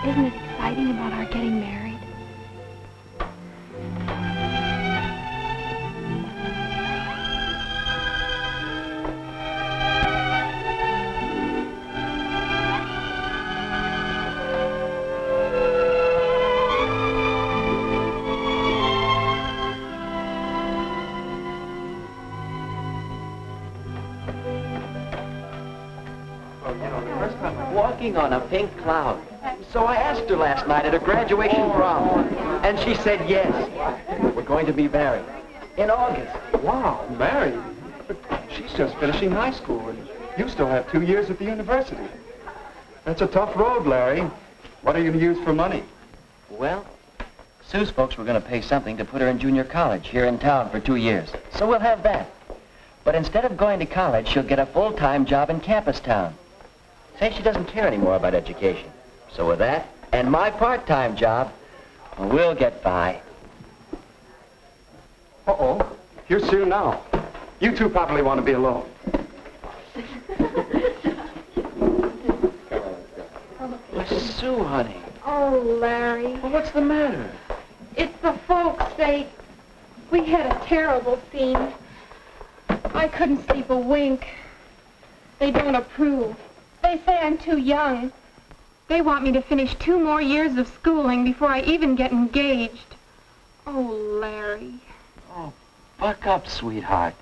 Isn't it exciting about our getting married? Walking on a pink cloud. So I asked her last night at a graduation prom, and she said yes. We're going to be married in August. Wow, married? But she's just finishing high school, and you still have 2 years at the university. That's a tough road, Larry. What are you going to use for money? Well, Sue's folks were going to pay something to put her in junior college here in town for 2 years. So we'll have that. But instead of going to college, she'll get a full-time job in campus town. Say she doesn't care anymore about education. So with that, and my part-time job, we'll get by. Uh-oh. Here's Sue now. You two probably want to be alone. Sue, honey. Oh, Larry. Well, what's the matter? It's the folks. We had a terrible scene. I couldn't sleep a wink. They don't approve. They say I'm too young. They want me to finish 2 more years of schooling before I even get engaged. Oh, Larry. Oh, buck up, sweetheart.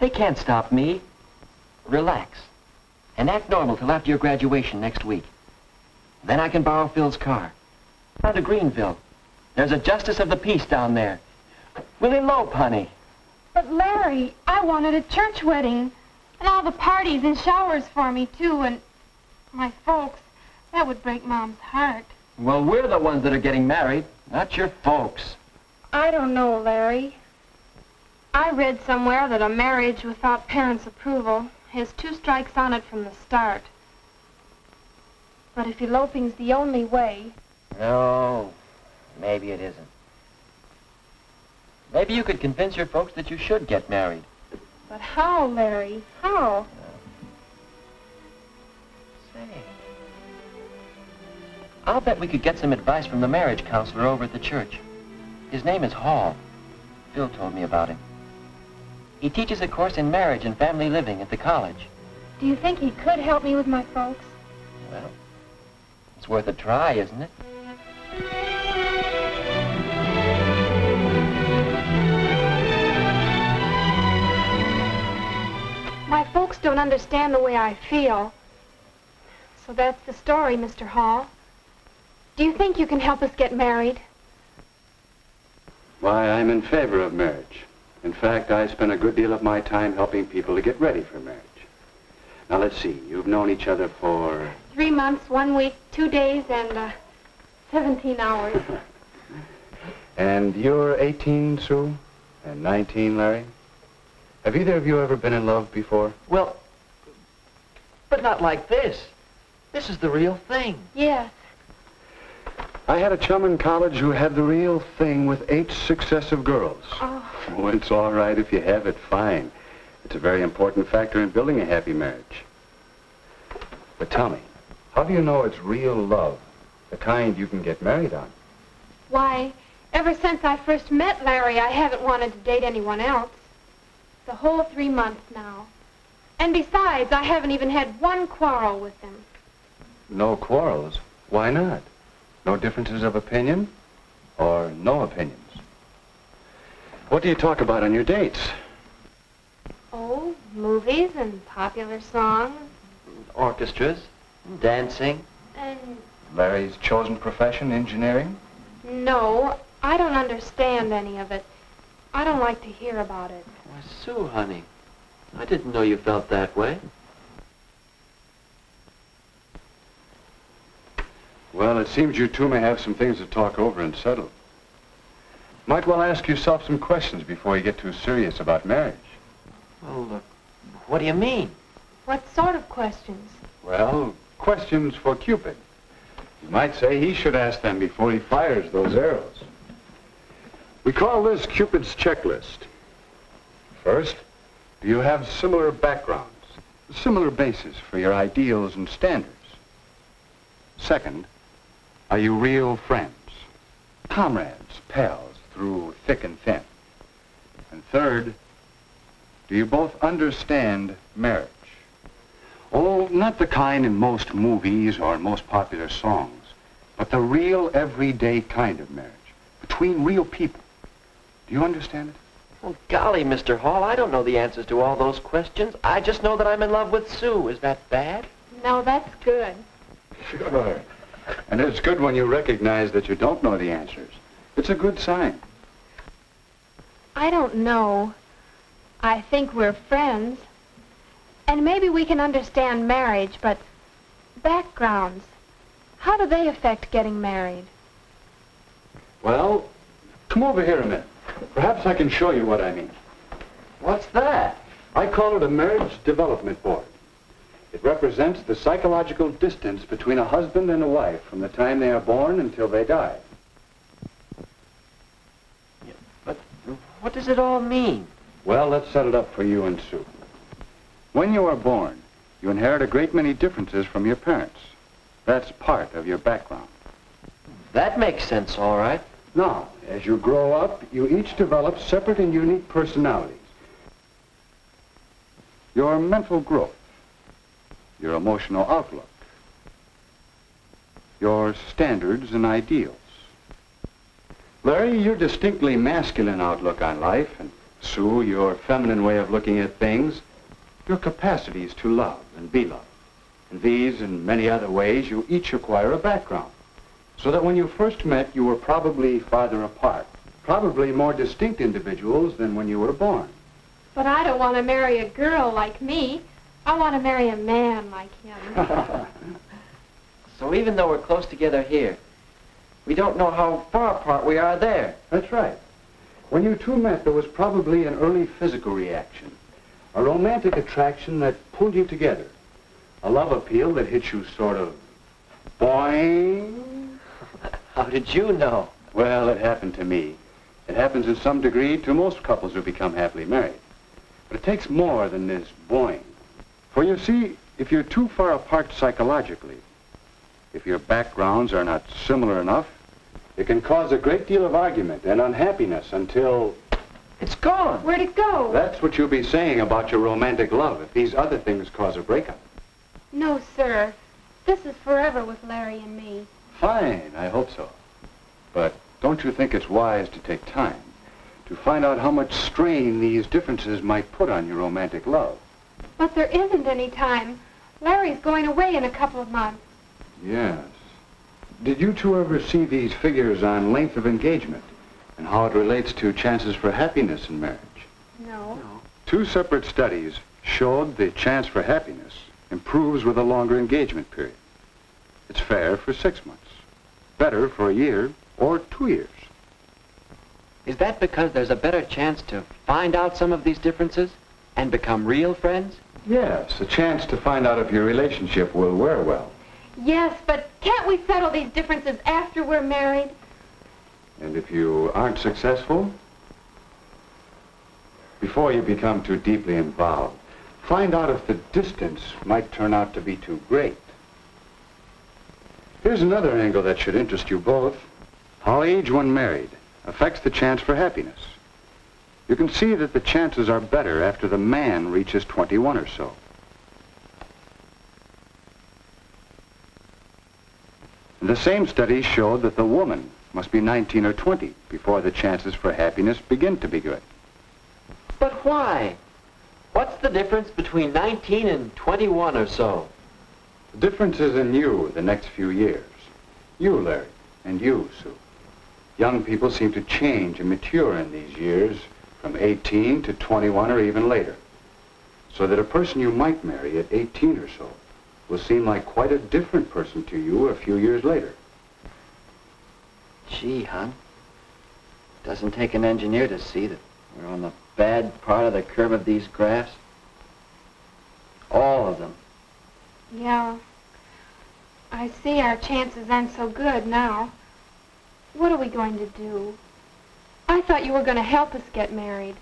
They can't stop me. Relax. And act normal till after your graduation next week. Then I can borrow Phil's car. Down to Greenville. There's a justice of the peace down there. We'll elope, honey. But, Larry, I wanted a church wedding. And all the parties and showers for me, too, and my folks. That would break Mom's heart. Well, we're the ones that are getting married, not your folks. I don't know, Larry. I read somewhere that a marriage without parents' approval has 2 strikes on it from the start. But if eloping's the only way... No, maybe it isn't. Maybe you could convince your folks that you should get married. But how, Larry? How? Say, I'll bet we could get some advice from the marriage counselor over at the church. His name is Hall. Phil told me about him. He teaches a course in marriage and family living at the college. Do you think he could help me with my folks? Well, it's worth a try, isn't it? My folks don't understand the way I feel. So that's the story, Mr. Hall. Do you think you can help us get married? Why, I'm in favor of marriage. In fact, I spend a good deal of my time helping people to get ready for marriage. Now, let's see. You've known each other for... 3 months, 1 week, 2 days, and 17 hours. And you're 18, Sue? And 19, Larry? Have either of you ever been in love before? Well, but not like this. This is the real thing. Yes. I had a chum in college who had the real thing with 8 successive girls. Oh. Oh, it's all right if you have it, fine. It's a very important factor in building a happy marriage. But tell me, how do you know it's real love, the kind you can get married on? Why, ever since I first met Larry, I haven't wanted to date anyone else. The whole 3 months now. And besides, I haven't even had 1 quarrel with him. No quarrels? Why not? No differences of opinion? Or no opinions? What do you talk about on your dates? Oh, movies and popular songs. Orchestras, dancing. And... Larry's chosen profession, engineering? No, I don't understand any of it. I don't like to hear about it. Why, Sue, honey, I didn't know you felt that way. Well, it seems you two may have some things to talk over and settle. Might well ask yourself some questions before you get too serious about marriage. Well, what do you mean? What sort of questions? Well, questions for Cupid. You might say he should ask them before he fires those arrows. We call this Cupid's checklist. First, do you have similar backgrounds, similar bases for your ideals and standards? Second, Are you real friends? Comrades, pals, through thick and thin? And third, do you both understand marriage? Oh, not the kind in most movies or in most popular songs, but the real everyday kind of marriage, between real people. Do you understand it? Well, golly, Mr. Hall, I don't know the answers to all those questions. I just know that I'm in love with Sue. Is that bad? No, that's good. Sure. And it's good when you recognize that you don't know the answers. It's a good sign. I don't know. I think we're friends. And maybe we can understand marriage, but backgrounds, how do they affect getting married? Well, come over here a minute. Perhaps I can show you what I mean. What's that? I call it a marriage development board. It represents the psychological distance between a husband and a wife from the time they are born until they die. Yeah, but what does it all mean? Well, let's set it up for you and Sue. When you are born, you inherit a great many differences from your parents. That's part of your background. That makes sense, all right. Now, as you grow up, you each develop separate and unique personalities. Your mental growth, your emotional outlook, your standards and ideals. Larry, your distinctly masculine outlook on life, and Sue, your feminine way of looking at things, your capacities to love and be loved. In these and many other ways, you each acquire a background. So that when you first met, you were probably farther apart, probably more distinct individuals than when you were born. But I don't want to marry a girl like me. I want to marry a man like him. So even though we're close together here, we don't know how far apart we are there. That's right. When you two met, there was probably an early physical reaction, a romantic attraction that pulled you together, a love appeal that hit you sort of boing. How did you know? Well, it happened to me. It happens in some degree to most couples who become happily married. But it takes more than this boing. For you see, if you're too far apart psychologically, if your backgrounds are not similar enough, it can cause a great deal of argument and unhappiness until... It's gone. Where'd it go? That's what you'll be saying about your romantic love if these other things cause a breakup. No, sir. This is forever with Larry and me. Fine, I hope so. But don't you think it's wise to take time to find out how much strain these differences might put on your romantic love? But there isn't any time. Larry's going away in a couple of months. Yes. Did you two ever see these figures on length of engagement and how it relates to chances for happiness in marriage? No. Two separate studies showed the chance for happiness improves with a longer engagement period. It's fair for 6 months, better for a year or 2 years. Is that because there's a better chance to find out some of these differences and become real friends? Yes, a chance to find out if your relationship will wear well. Yes, but can't we settle these differences after we're married? And if you aren't successful, before you become too deeply involved, find out if the distance might turn out to be too great. Here's another angle that should interest you both. How age when married affects the chance for happiness. You can see that the chances are better after the man reaches 21 or so. And the same studies showed that the woman must be 19 or 20 before the chances for happiness begin to be good. But why? What's the difference between 19 and 21 or so? The difference is in you the next few years. You, Larry, and you, Sue. Young people seem to change and mature in these years from 18 to 21 or even later. So that a person you might marry at 18 or so will seem like quite a different person to you a few years later. Gee, hon. Doesn't take an engineer to see that we're on the bad part of the curve of these graphs. All of them. Yeah. I see our chances aren't so good now. What are we going to do? I thought you were going to help us get married.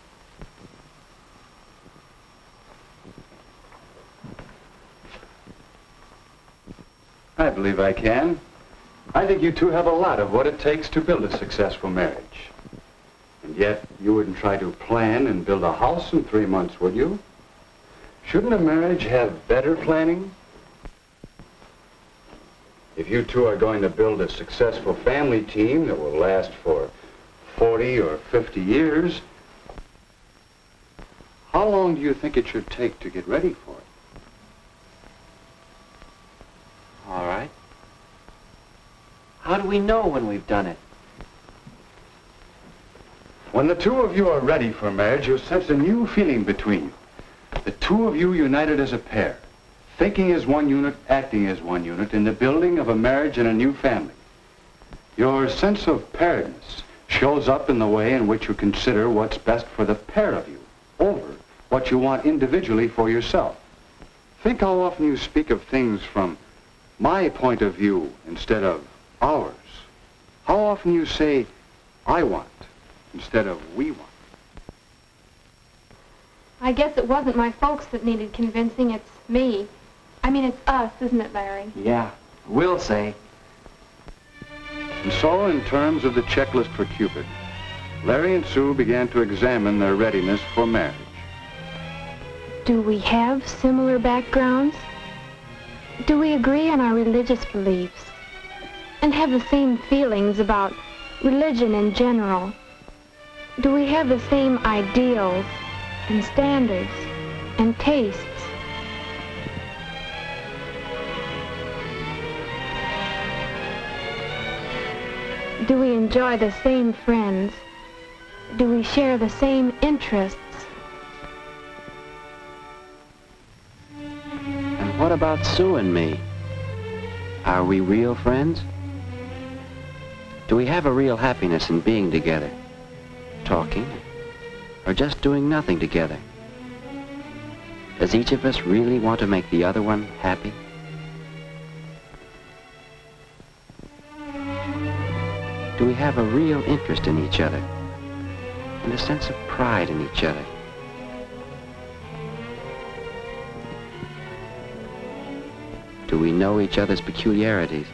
I believe I can. I think you two have a lot of what it takes to build a successful marriage. And yet, you wouldn't try to plan and build a house in 3 months, would you? Shouldn't a marriage have better planning? If you two are going to build a successful family team that will last for 40 or 50 years, how long do you think it should take to get ready for it? All right. How do we know when we've done it? When the two of you are ready for marriage, you'll sense a new feeling between you. The two of you united as a pair, thinking as one unit, acting as one unit in the building of a marriage and a new family. Your sense of pairedness shows up in the way in which you consider what's best for the pair of you over what you want individually for yourself. Think how often you speak of things from my point of view instead of ours. How often you say, I want, instead of we want. I guess it wasn't my folks that needed convincing, it's me. I mean, it's us, isn't it, Larry? Yeah, we'll say. And so, in terms of the checklist for Cupid, Larry and Sue began to examine their readiness for marriage. Do we have similar backgrounds? Do we agree on our religious beliefs? And have the same feelings about religion in general? Do we have the same ideals and standards and tastes? Do we enjoy the same friends? Do we share the same interests? And what about Sue and me? Are we real friends? Do we have a real happiness in being together? Talking? Or just doing nothing together? Does each of us really want to make the other one happy? Do we have a real interest in each other and a sense of pride in each other? Do we know each other's peculiarities?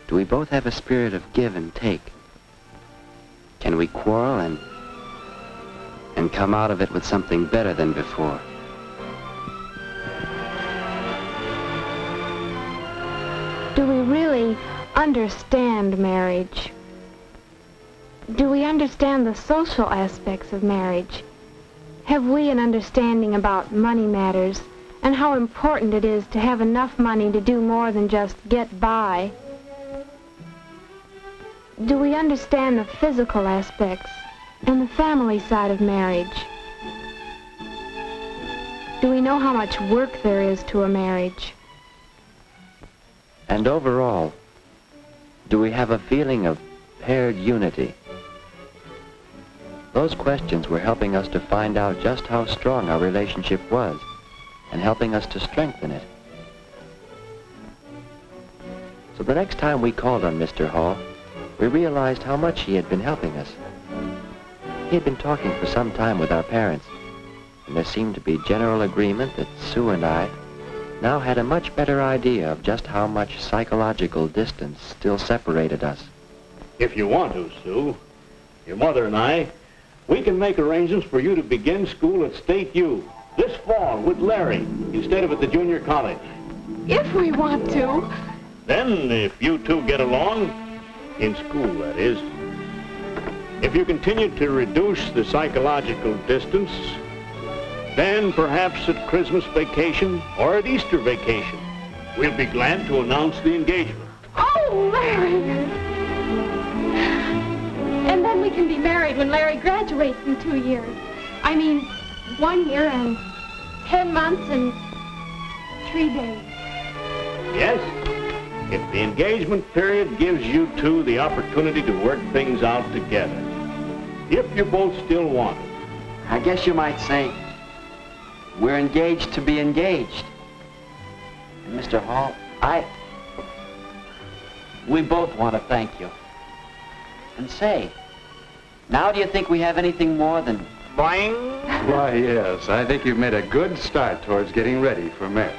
Do we both have a spirit of give and take? Can we quarrel and come out of it with something better than before? Do we really understand marriage? Do we understand the social aspects of marriage? Have we an understanding about money matters and how important it is to have enough money to do more than just get by? Do we understand the physical aspects and the family side of marriage? Do we know how much work there is to a marriage? And overall, do we have a feeling of paired unity? Those questions were helping us to find out just how strong our relationship was and helping us to strengthen it. So the next time we called on Mr. Hall, we realized how much he had been helping us. He had been talking for some time with our parents, and there seemed to be general agreement that Sue and I now had a much better idea of just how much psychological distance still separated us. If you want to, Sue, your mother and I, we can make arrangements for you to begin school at State U this fall with Larry instead of at the junior college. If we want to. Then, if you two get along, in school, that is, if you continue to reduce the psychological distance, then perhaps at Christmas vacation or at Easter vacation, we'll be glad to announce the engagement. Oh, Larry! And then we can be married when Larry graduates in 2 years. I mean, 1 year and 10 months and 3 days. Yes, if the engagement period gives you two the opportunity to work things out together. If you both still want it. I guess you might say we're engaged to be engaged. And Mr. Hall, we both want to thank you. And say, now do you think we have anything more than... Boing! Why, yes, I think you've made a good start towards getting ready for marriage.